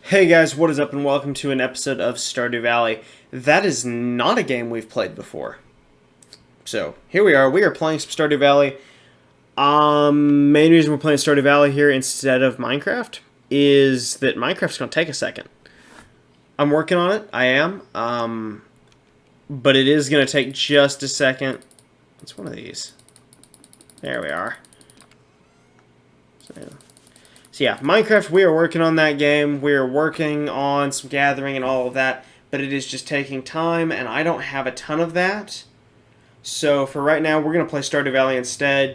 Hey guys, what is up and welcome to an episode of Stardew Valley. That is not a game we've played before. So, here we are playing some Stardew Valley. Main reason we're playing Stardew Valley here instead of Minecraft is that Minecraft's going to take a second. I'm working on it, I am. But it is going to take just a second. It's one of these. There we are. So yeah, Minecraft, we are working on that game. We are working on some gathering and all of that, but it is just taking time, and I don't have a ton of that. So for right now, we're going to play Stardew Valley instead.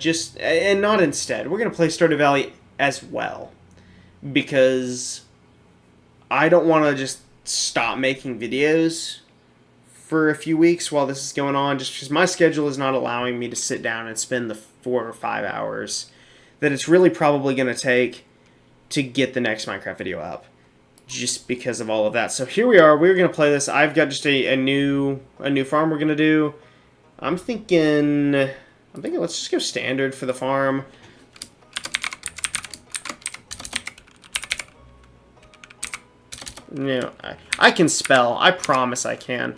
We're going to play Stardew Valley as well. Because I don't want to just stop making videos for a few weeks while this is going on, just because my schedule is not allowing me to sit down and spend the 4 or 5 hours that it's really probably going to take to get the next Minecraft video up, just because of all of that. So here we are. We're gonna play this. I've got just a new farm we're gonna do. I'm thinking let's just go standard for the farm. You know, I can spell. I promise I can.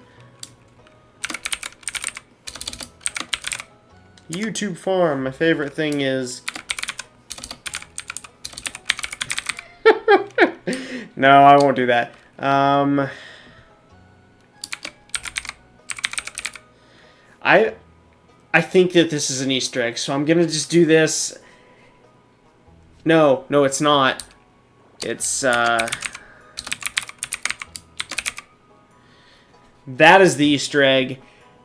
YouTube farm. My favorite thing is. No, I won't do that. I think that this is an Easter egg, so I'm gonna just do this. No, it's not. It's that is the Easter egg.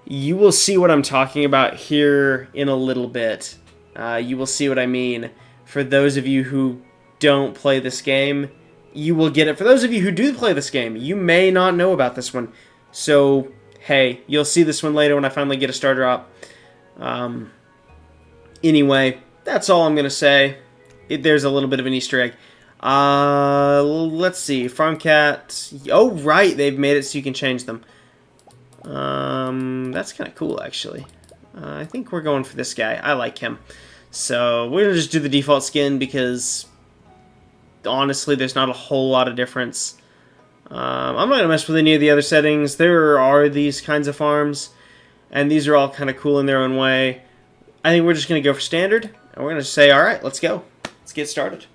You will see what I'm talking about here in a little bit. You will see what I mean. For those of you who don't play this game, you will get it. For those of you who do play this game, you may not know about this one. So, hey, you'll see this one later when I finally get a star drop. Anyway, that's all I'm going to say. There's a little bit of an Easter egg. Let's see. Farm cat. Oh, right. They've made it so you can change them. That's kind of cool, actually. I think we're going for this guy. I like him. So, we're going to just do the default skin because honestly, there's not a whole lot of difference. I'm not going to mess with any of the other settings. There are these kinds of farms, and these are all kind of cool in their own way. I think we're just going to go for standard, and we're going to say, alright, let's go. Let's get started.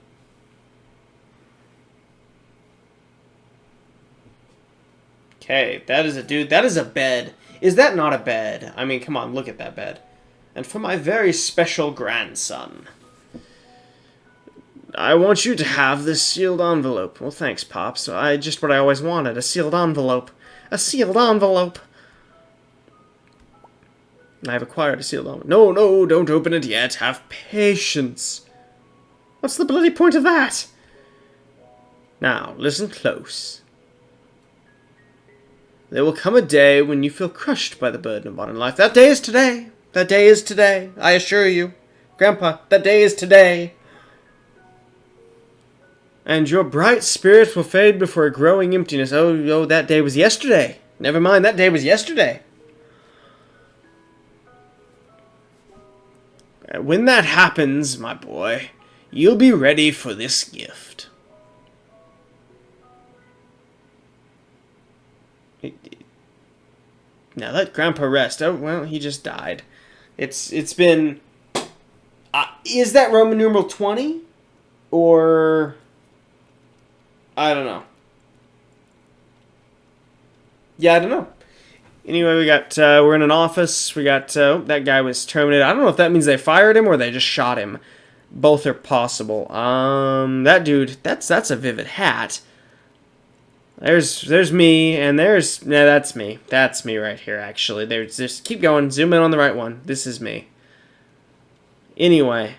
Okay, that is a dude. That is a bed. Is that not a bed? I mean, come on, look at that bed. And for my very special grandson, I want you to have this sealed envelope. Well, thanks, Pops. Just what I always wanted. A sealed envelope. A sealed envelope. I've acquired a sealed envelope. No, don't open it yet. Have patience. What's the bloody point of that? Now, listen close. There will come a day when you feel crushed by the burden of modern life. That day is today. That day is today. I assure you. Grandpa, that day is today. And your bright spirit will fade before a growing emptiness. Oh, that day was yesterday. Never mind, that day was yesterday. When that happens, my boy, you'll be ready for this gift. Now let Grandpa rest. Oh, well, he just died. It's been... is that Roman numeral 20? Or... I don't know. Yeah, I don't know. Anyway, we're in an office. We got, that guy was terminated. I don't know if that means they fired him or they just shot him. Both are possible. That dude, that's a Vivid hat. There's me, and that's me. That's me right here, actually. Just keep going. Zoom in on the right one. This is me. Anyway,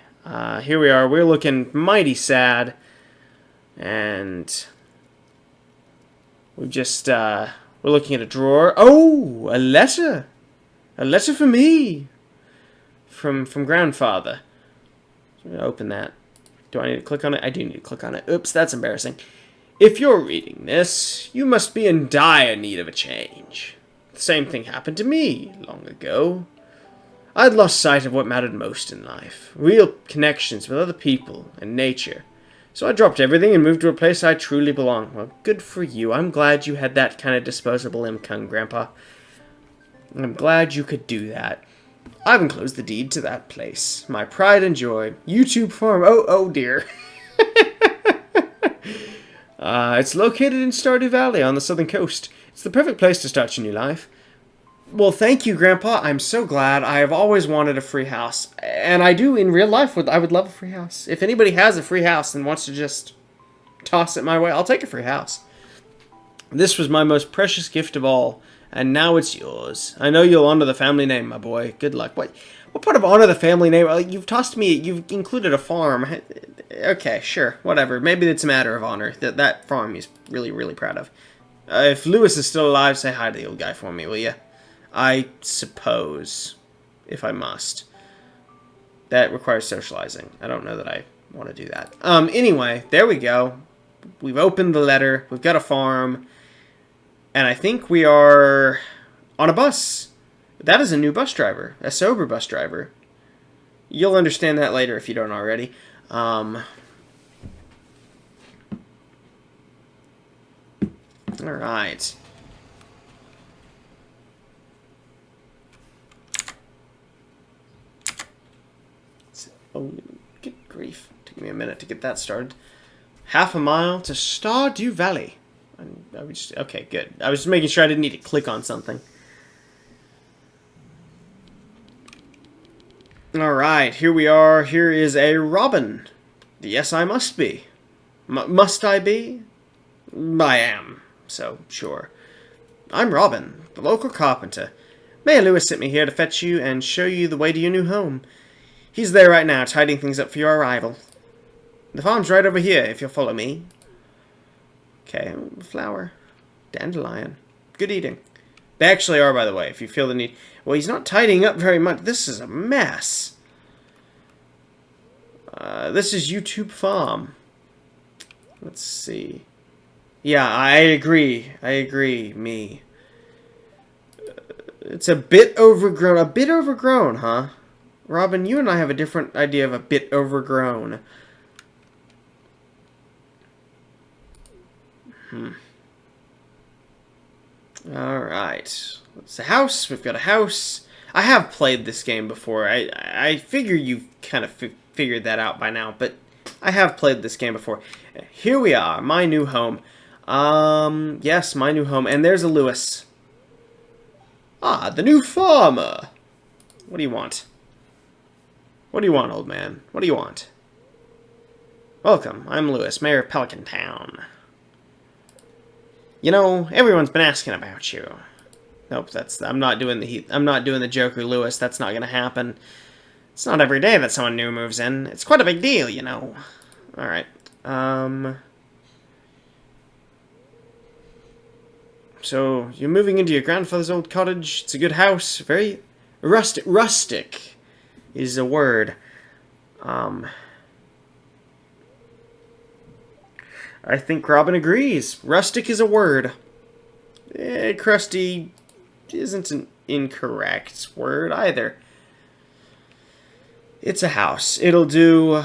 here we are. We're looking mighty sad. And we've just, we're looking at a drawer. Oh, a letter. A letter for me. From Grandfather. So I'm going to open that. Do I need to click on it? I do need to click on it. Oops, that's embarrassing. If you're reading this, you must be in dire need of a change. The same thing happened to me long ago. I'd lost sight of what mattered most in life. Real connections with other people and nature. So I dropped everything and moved to a place I truly belong. Well, good for you. I'm glad you had that kind of disposable income, Grandpa. I'm glad you could do that. I've enclosed the deed to that place. My pride and joy. YouTube farm. Oh dear. It's located in Stardew Valley on the southern coast. It's the perfect place to start your new life. Well, thank you, Grandpa. I'm so glad. I have always wanted a free house. And I do in real life. I would love a free house. If anybody has a free house and wants to just toss it my way, I'll take a free house. This was my most precious gift of all. And now it's yours. I know you'll honor the family name, my boy. Good luck. What part of honor the family name? You've tossed me. You've included a farm. Okay, sure. Whatever. Maybe it's a matter of honor. That farm he's really, really proud of. If Lewis is still alive, say hi to the old guy for me, will you? I suppose, if I must. That requires socializing. I don't know that I want to do that. Anyway, there we go. We've opened the letter. We've got a farm. And I think we are on a bus. That is a new bus driver. A sober bus driver. You'll understand that later if you don't already. Alright. Oh, good grief. Took me a minute to get that started. Half a mile to Stardew Valley. Okay, good. I was just making sure I didn't need to click on something. Alright, here we are. Here is a robin. Yes, I must be. Must I be? I am. So, sure. I'm Robin, the local carpenter. Mayor Lewis sent me here to fetch you and show you the way to your new home. He's there right now, tidying things up for your arrival. The farm's right over here, if you'll follow me. Okay, flower. Dandelion. Good eating. They actually are, by the way, if you feel the need. Well, he's not tidying up very much. This is a mess. This is YouTube Farm. Let's see. Yeah, I agree. Me. It's a bit overgrown. A bit overgrown, huh? Robin, you and I have a different idea of a bit overgrown. Alright. It's a house. We've got a house. I have played this game before. I figure you've kind of figured that out by now, but I have played this game before. Here we are. My new home. Yes, my new home. And there's a Lewis. Ah, the new farmer. What do you want? What do you want, old man? What do you want? Welcome. I'm Lewis, Mayor of Pelican Town. You know, everyone's been asking about you. Nope, I'm not doing the Joker Lewis. That's not gonna happen. It's not every day that someone new moves in. It's quite a big deal, you know. All right. So you're moving into your grandfather's old cottage. It's a good house. Very rustic is a word. I think Robin agrees. Rustic is a word. Crusty isn't an incorrect word either. It's a house. It'll do,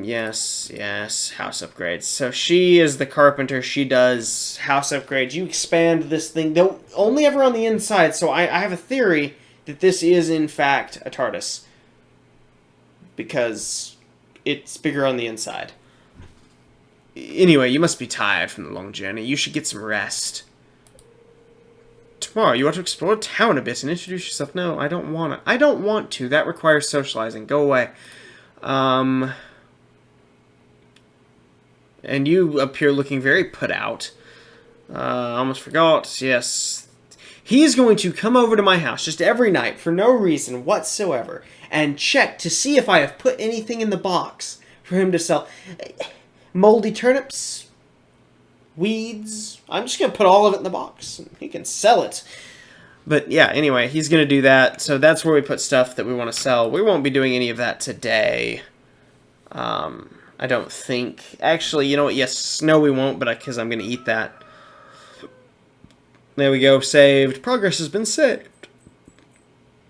yes, house upgrades. So she is the carpenter. She does house upgrades. You expand this thing, though only ever on the inside, so I have a theory that this is, in fact, a TARDIS. Because it's bigger on the inside. Anyway, you must be tired from the long journey. You should get some rest. Tomorrow, you want to explore town a bit and introduce yourself. No, I don't want to. I don't want to. That requires socializing. Go away. And you appear looking very put out. Almost forgot. Yes. He's going to come over to my house just every night for no reason whatsoever and check to see if I have put anything in the box for him to sell. Moldy turnips, weeds. I'm just going to put all of it in the box. And he can sell it. But yeah, anyway, he's going to do that. So that's where we put stuff that we want to sell. We won't be doing any of that today. I don't think. Actually, you know what? Yes, no, we won't, but because I'm going to eat that. There we go. Saved. Progress has been saved.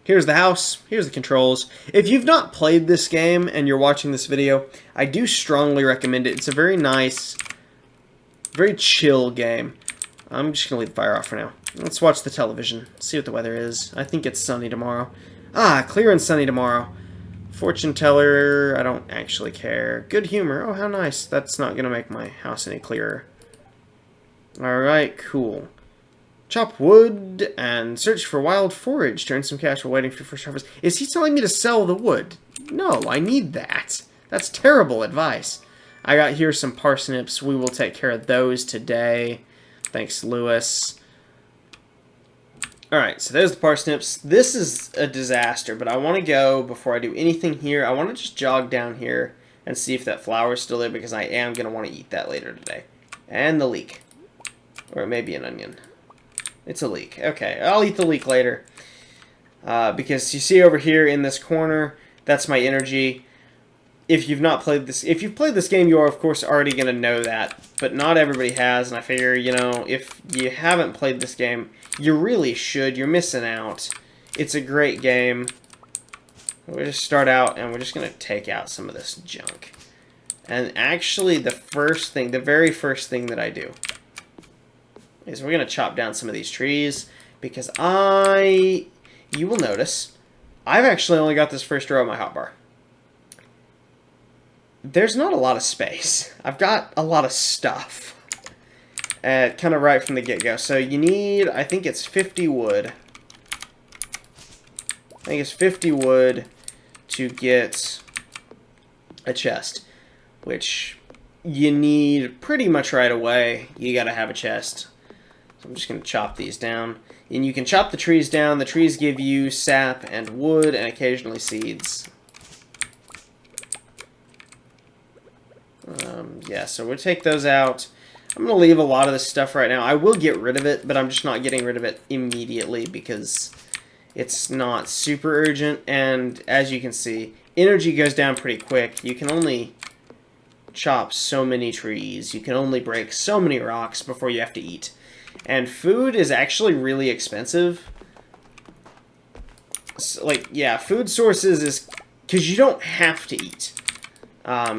Here's the house. Here's the controls. If you've not played this game and you're watching this video, I do strongly recommend it. It's a very nice, very chill game. I'm just going to leave the fire off for now. Let's watch the television. See what the weather is. I think it's sunny tomorrow. Ah, clear and sunny tomorrow. Fortune teller, I don't actually care. Good humor. Oh, how nice. That's not going to make my house any clearer. Alright, cool. Chop wood and search for wild forage to earn some cash while waiting for first harvest. Is he telling me to sell the wood? No, I need that. That's terrible advice. I got here some parsnips. We will take care of those today. Thanks, Lewis. Alright, so there's the parsnips. This is a disaster, but I want to go, before I do anything here, I want to just jog down here and see if that flower is still there, because I am going to want to eat that later today. And the leek. Or it may be an onion. It's a leek. Okay, I'll eat the leek later. Because you see over here in this corner, that's my energy. If you've not played this, if you've played this game, you are of course already going to know that. But not everybody has, and I figure, you know, if you haven't played this game, you really should. You're missing out. It's a great game. We'll just start out, and we're just going to take out some of this junk. And actually, the very first thing that I do is we're going to chop down some of these trees, because you will notice, I've actually only got this first row of my hotbar. There's not a lot of space. I've got a lot of stuff. Kind of right from the get-go. So you need, I think it's 50 wood. I think it's 50 wood to get a chest, which you need pretty much right away. You gotta have a chest. So I'm just going to chop these down. And you can chop the trees down. The trees give you sap and wood and occasionally seeds. Yeah, so we'll take those out. I'm going to leave a lot of this stuff right now. I will get rid of it, but I'm just not getting rid of it immediately because it's not super urgent. And as you can see, energy goes down pretty quick. You can only chop so many trees. You can only break so many rocks before you have to eat. And food is actually really expensive. So, like, yeah, food sources is... because you don't have to eat.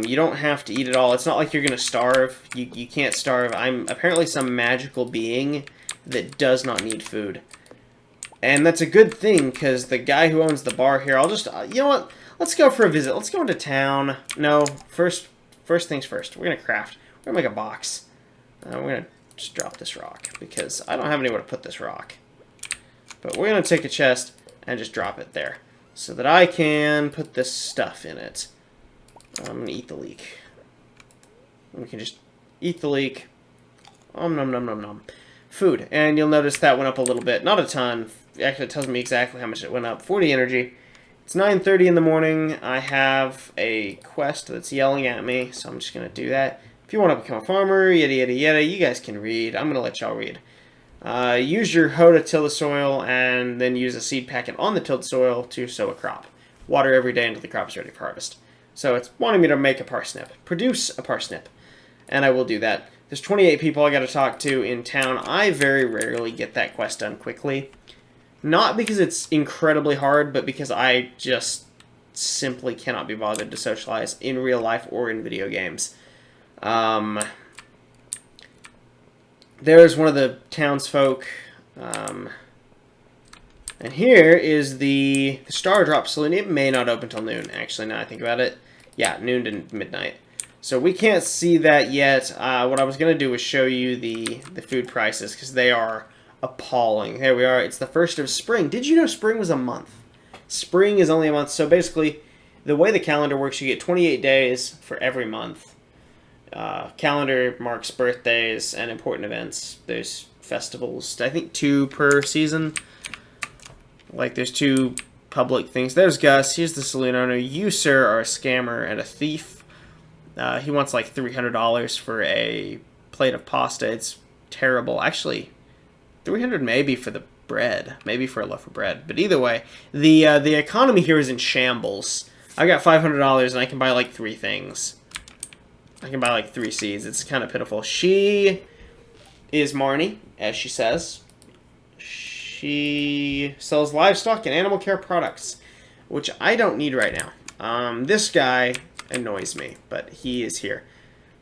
You don't have to eat at all. It's not like you're going to starve. You can't starve. I'm apparently some magical being that does not need food. And that's a good thing, because the guy who owns the bar here, I'll just... you know what? Let's go for a visit. Let's go into town. No, first things first. We're going to craft. We're going to make a box. We're going to just drop this rock, because I don't have anywhere to put this rock. But we're going to take a chest and just drop it there, so that I can put this stuff in it. I'm going to eat the leek. We can just eat the leek. Nom nom nom nom. Food. And you'll notice that went up a little bit. Not a ton. Actually, it tells me exactly how much it went up. 40 energy. It's 9:30 in the morning. I have a quest that's yelling at me, so I'm just going to do that. If you want to become a farmer, yada yada yada, you guys can read. I'm going to let y'all read. Use your hoe to till the soil, and then use a seed packet on the tilled soil to sow a crop. Water every day until the crop is ready for harvest. So it's wanting me to make a parsnip. Produce a parsnip. And I will do that. There's 28 people I got to talk to in town. I very rarely get that quest done quickly. Not because it's incredibly hard, but because I just simply cannot be bothered to socialize in real life or in video games. There's one of the townsfolk. And here is the Star Drop Saloon. It may not open till noon, actually, now I think about it. Yeah, noon to midnight. So we can't see that yet. What I was going to do was show you the food prices, because they are appalling. Here we are. It's the 1st of spring. Did you know spring was a month? Spring is only a month. So basically, the way the calendar works, you get 28 days for every month. Calendar marks birthdays and important events. There's festivals, I think 2 per season. Like, there's 2 public things. There's Gus. He's the saloon owner. You, sir, are a scammer and a thief. He wants like $300 for a plate of pasta. It's terrible. Actually, $300 maybe for the bread. Maybe for a loaf of bread. But either way, the economy here is in shambles. I got $500 and I can buy like 3 things. I can buy like 3 seeds. It's kind of pitiful. She is Marnie, as she says. She sells livestock and animal care products, which I don't need right now. This guy annoys me, but he is here.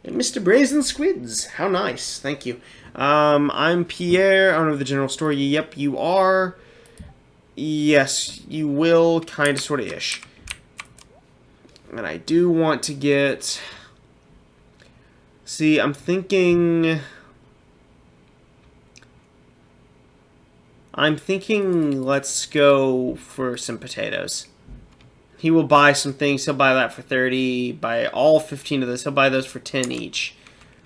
And Mr. Brazen Squids, how nice, thank you. I'm Pierre, owner of the general store. Yep, you are. Yes, you will, kind of, sort of, ish. And I do want to get... See, I'm thinking let's go for some potatoes. He will buy some things. He'll buy that for 30. Buy all 15 of those. He'll buy those for 10 each,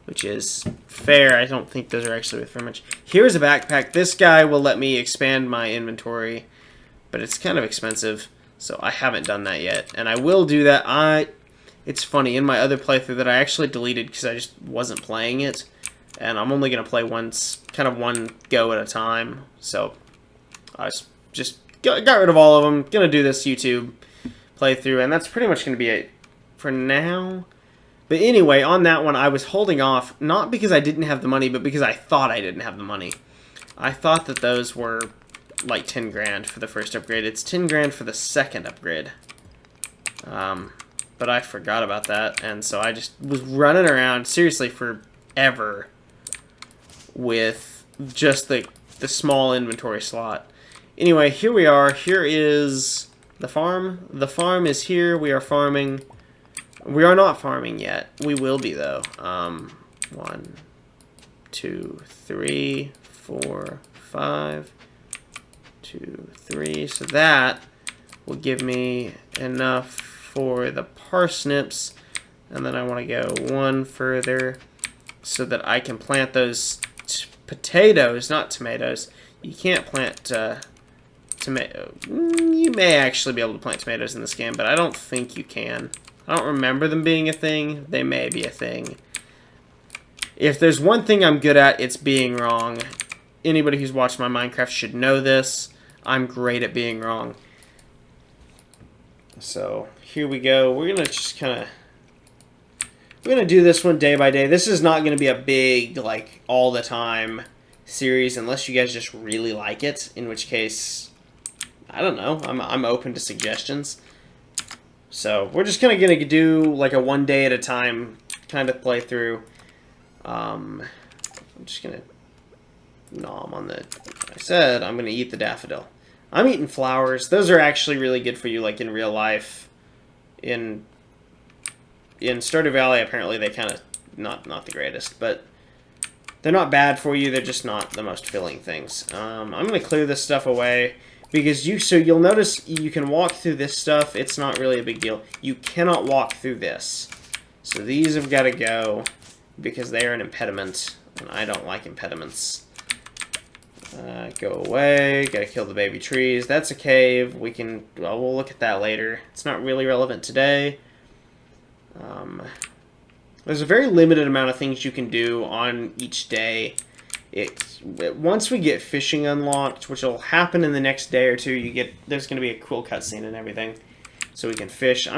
which is fair. I don't think those are actually worth very much. Here's a backpack. This guy will let me expand my inventory, but it's kind of expensive, so I haven't done that yet. And I will do that. It's funny, in my other playthrough that I actually deleted because I just wasn't playing it, and I'm only going to play kind of one go at a time, so I just got rid of all of them. Going to do this YouTube playthrough, and that's pretty much going to be it for now. But anyway, on that one, I was holding off, not because I didn't have the money, but because I thought I didn't have the money. I thought that those were like 10 grand for the first upgrade. It's 10 grand for the second upgrade. But I forgot about that, and so I just was running around, seriously, forever with just the small inventory slot. Anyway, here we are. Here is the farm. The farm is here. We are farming. We are not farming yet. We will be, though. 1, 2, 3, 4, 5, 2, 3. So that will give me enough for the parsnips, and then I want to go one further so that I can plant those potatoes, not tomatoes. You can't plant tomato. You may actually be able to plant tomatoes in this game, but I don't think you can. I don't remember them being a thing. They may be a thing. If there's one thing I'm good at, it's being wrong. Anybody who's watched my Minecraft should know this. I'm great at being wrong. So here we go. We're gonna just we're gonna do this one day by day. This is not gonna be a big, like, all the time series unless you guys just really like it, in which case I don't know, I'm open to suggestions. So we're just gonna do like a one day at a time kind of playthrough. I'm just gonna nom on the, like I said, I'm gonna eat the daffodil. I'm eating flowers. Those are actually really good for you, like, in real life. In Stardew Valley, apparently they kind of not the greatest, but they're not bad for you. They're just not the most filling things. I'm gonna clear this stuff away because you'll notice you can walk through this stuff. It's not really a big deal. You cannot walk through this, so these have got to go because they are an impediment, and I don't like impediments. Go away. Gotta kill the baby trees. That's a cave. We'll look at that later. It's not really relevant today. There's a very limited amount of things you can do on each day. Once we get fishing unlocked, which will happen in the next day or two, there's gonna be a cool cutscene and everything, so we can fish.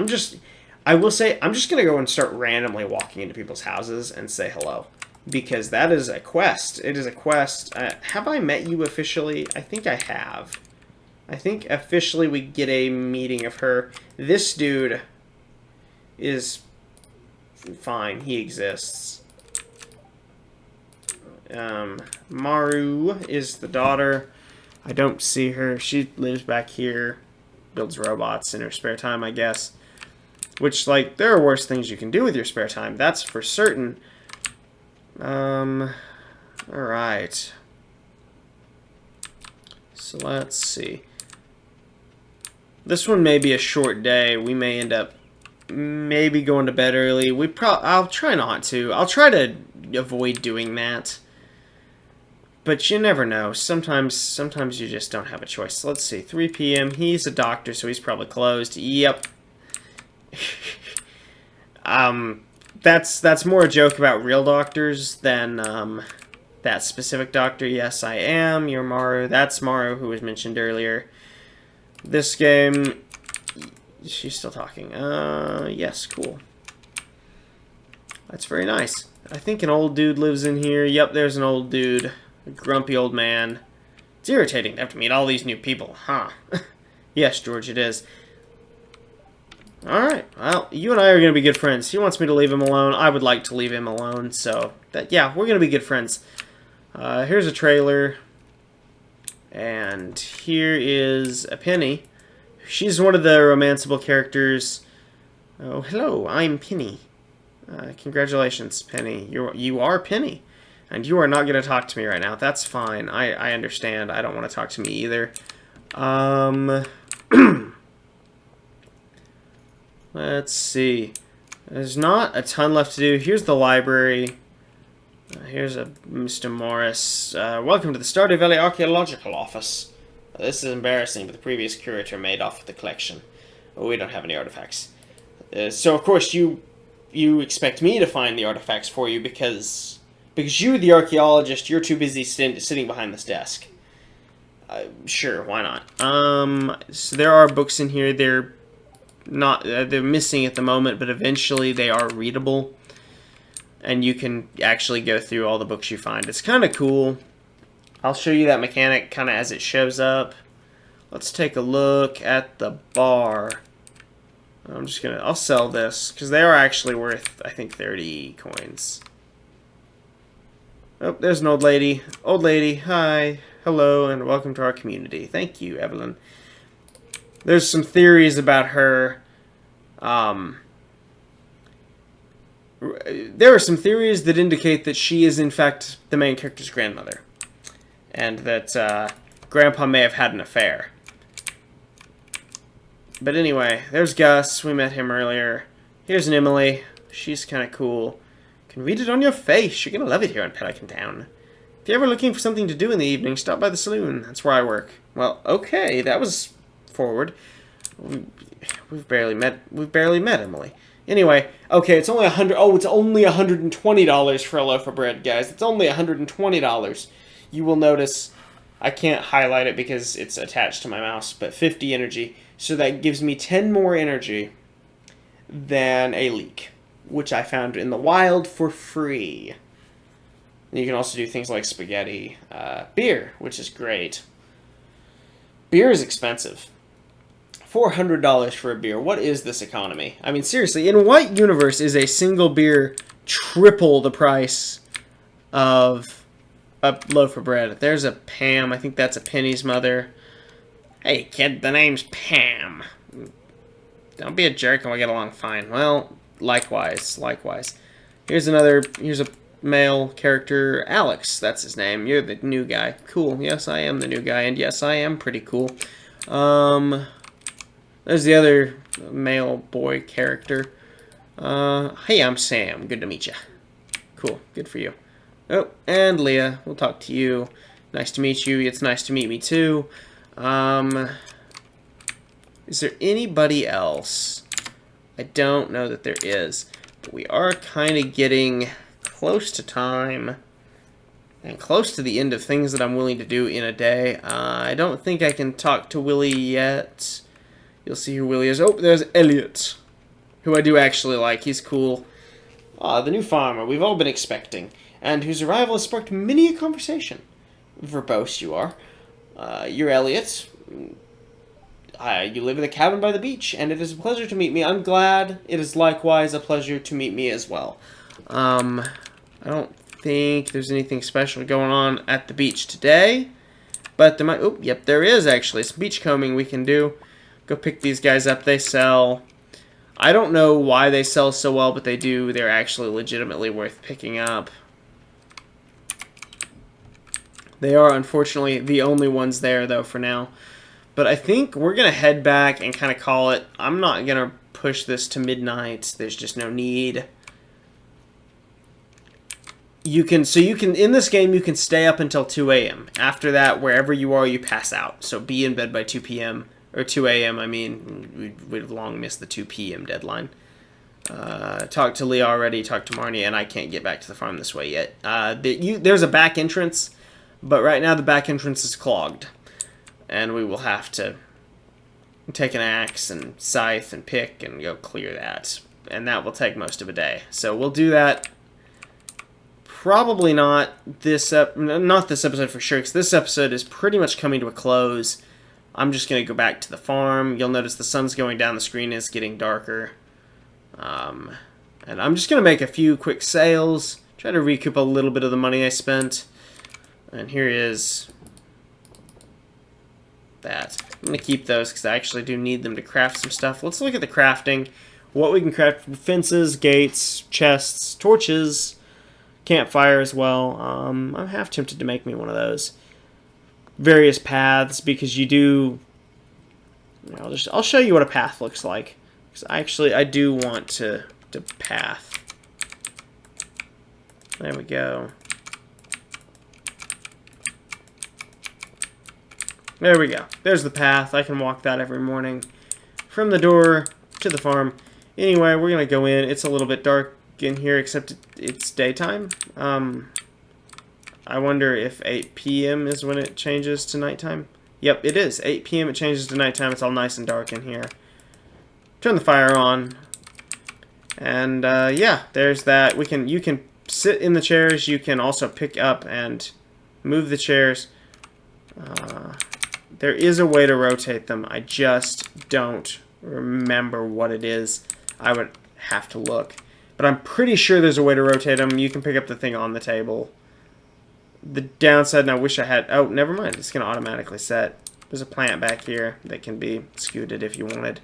I will say, I'm just gonna go and start randomly walking into people's houses and say hello. Because that is a quest. It is a quest. Have I met you officially? I think I have. I think officially we get a meeting of her. This dude is fine. He exists. Maru is the daughter. I don't see her. She lives back here. Builds robots in her spare time, I guess. Which, like, there are worse things you can do with your spare time. That's for certain. Alright. So let's see. This one may be a short day. We may end up maybe going to bed early. I'll try not to. I'll try to avoid doing that. But you never know. Sometimes you just don't have a choice. So let's see. 3 p.m. He's a doctor, so he's probably closed. Yep. That's more a joke about real doctors than that specific doctor. Yes, I am. You're Maru. That's Maru, who was mentioned earlier. This game... She's still talking. Yes, cool. That's very nice. I think an old dude lives in here. Yep, there's an old dude. A grumpy old man. It's irritating to have to meet all these new people, huh? Yes, George, it is. Alright, well, you and I are going to be good friends. He wants me to leave him alone. I would like to leave him alone, so, yeah, we're going to be good friends. Here's a trailer, and here is a Penny. She's one of the romanceable characters. Oh, hello, I'm Penny. Congratulations, Penny. You are Penny. And you are not going to talk to me right now. That's fine. I understand. I don't want to talk to me either. Let's see. There's not a ton left to do. Here's the library. Here's a Mr. Morris. Welcome to the Stardew Valley Archaeological Office. This is embarrassing, but the previous curator made off with the collection. Oh, we don't have any artifacts. So, of course, you expect me to find the artifacts for you because you're the archaeologist. You're too busy sitting behind this desk. Sure, why not? So there are books in here. They're missing at the moment, but eventually they are readable. And you can actually go through all the books you find. It's kind of cool. I'll show you that mechanic kind of as it shows up. Let's take a look at the bar. I'll sell this, because they are actually worth, I think, 30 coins. Oh, there's an old lady. Old lady, hi, hello, and welcome to our community. Thank you, Evelyn. There's some theories about her. There are some theories that indicate that she is, in fact, the main character's grandmother. And that Grandpa may have had an affair. But anyway, there's Gus. We met him earlier. Here's an Emily. She's kind of cool. Can read it on your face. You're going to love it here in Pelican Town. If you're ever looking for something to do in the evening, stop by the saloon. That's where I work. Well, okay, that was forward. We've barely met Emily. Anyway, okay, it's only it's only $120 for a loaf of bread, guys. It's only $120. You will notice I can't highlight it because it's attached to my mouse, but 50 energy. So that gives me 10 more energy than a leek, which I found in the wild for free. And you can also do things like spaghetti, beer, which is great. Beer is expensive. $400 for a beer. What is this economy? I mean, seriously, in what universe is a single beer triple the price of a loaf of bread? There's a Pam. I think that's a Penny's mother. Hey, kid, the name's Pam. Don't be a jerk and we'll get along fine. Well, likewise. Here's a male character, Alex. That's his name. You're the new guy. Cool. Yes, I am the new guy, and yes, I am pretty cool. There's the other male boy character. Hey, I'm Sam. Good to meet you. Cool. Good for you. Oh, and Leah. We'll talk to you. Nice to meet you. It's nice to meet me, too. Is there anybody else? I don't know that there is. But we are kind of getting close to time. And close to the end of things that I'm willing to do in a day. I don't think I can talk to Willie yet. You'll see who Willie is. Oh, there's Elliot, who I do actually like. He's cool. The new farmer we've all been expecting, and whose arrival has sparked many a conversation. Verbose you are. You're Elliot. You live in a cabin by the beach, and it is a pleasure to meet me. I'm glad it is likewise a pleasure to meet me as well. I don't think there's anything special going on at the beach today, but there might... Oh, yep, there is actually some beachcombing we can do. Go pick these guys up. They sell... I don't know why they sell so well, but they do. They're actually legitimately worth picking up. They are, unfortunately, the only ones there, though, for now. But I think we're going to head back and kind of call it. I'm not going to push this to midnight. There's just no need. You can, in this game, you can stay up until 2 a.m. After that, wherever you are, you pass out. So be in bed by 2 p.m. Or 2 a.m., I mean. We've long missed the 2 p.m. deadline. Talked to Leah already, talked to Marnie, and I can't get back to the farm this way yet. There's a back entrance, but right now the back entrance is clogged. And we will have to take an axe and scythe and pick and go clear that. And that will take most of a day. So we'll do that probably not not this episode for sure, because this episode is pretty much coming to a close. I'm just going to go back to the farm. You'll notice the sun's going down, the screen is getting darker. And I'm just going to make a few quick sales, try to recoup a little bit of the money I spent. And here is that. I'm going to keep those because I actually do need them to craft some stuff. Let's look at the crafting. What we can craft: fences, gates, chests, torches, campfire as well. I'm half tempted to make me one of those. Various paths, because you do... I'll show you what a path looks like. Because I do want to path. There we go. There we go. There's the path. I can walk that every morning from the door to the farm. Anyway, we're going to go in. It's a little bit dark in here, except it's daytime. I wonder if 8 p.m. is when it changes to nighttime. Yep, it is. 8 p.m. it changes to nighttime. It's all nice and dark in here. Turn the fire on. And yeah, there's that. You can sit in the chairs. You can also pick up and move the chairs. There is a way to rotate them. I just don't remember what it is. I would have to look. But I'm pretty sure there's a way to rotate them. You can pick up the thing on the table. The downside, and I wish I had... Oh, never mind. It's going to automatically set. There's a plant back here that can be scooted if you wanted.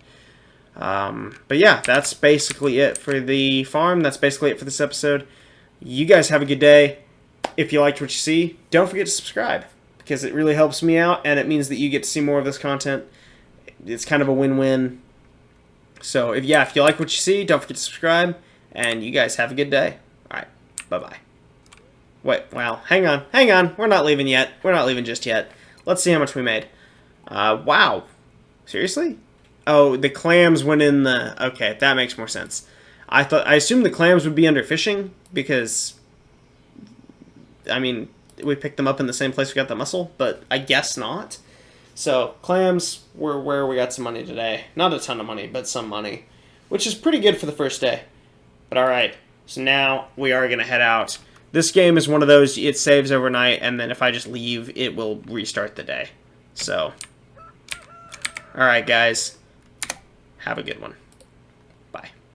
But yeah, that's basically it for the farm. That's basically it for this episode. You guys have a good day. If you liked what you see, don't forget to subscribe, because it really helps me out, and it means that you get to see more of this content. It's kind of a win-win. So, if you like what you see, don't forget to subscribe, and you guys have a good day. Alright, bye-bye. Wait, well, hang on. We're not leaving yet. We're not leaving just yet. Let's see how much we made. Wow. Seriously? Oh, the clams went in the... Okay, that makes more sense. I assumed the clams would be under fishing, because... I mean, we picked them up in the same place we got the mussel, but I guess not. So, clams were where we got some money today. Not a ton of money, but some money. Which is pretty good for the first day. But alright, so now we are going to head out. This game is one of those, it saves overnight, and then if I just leave, it will restart the day. So, alright guys, have a good one.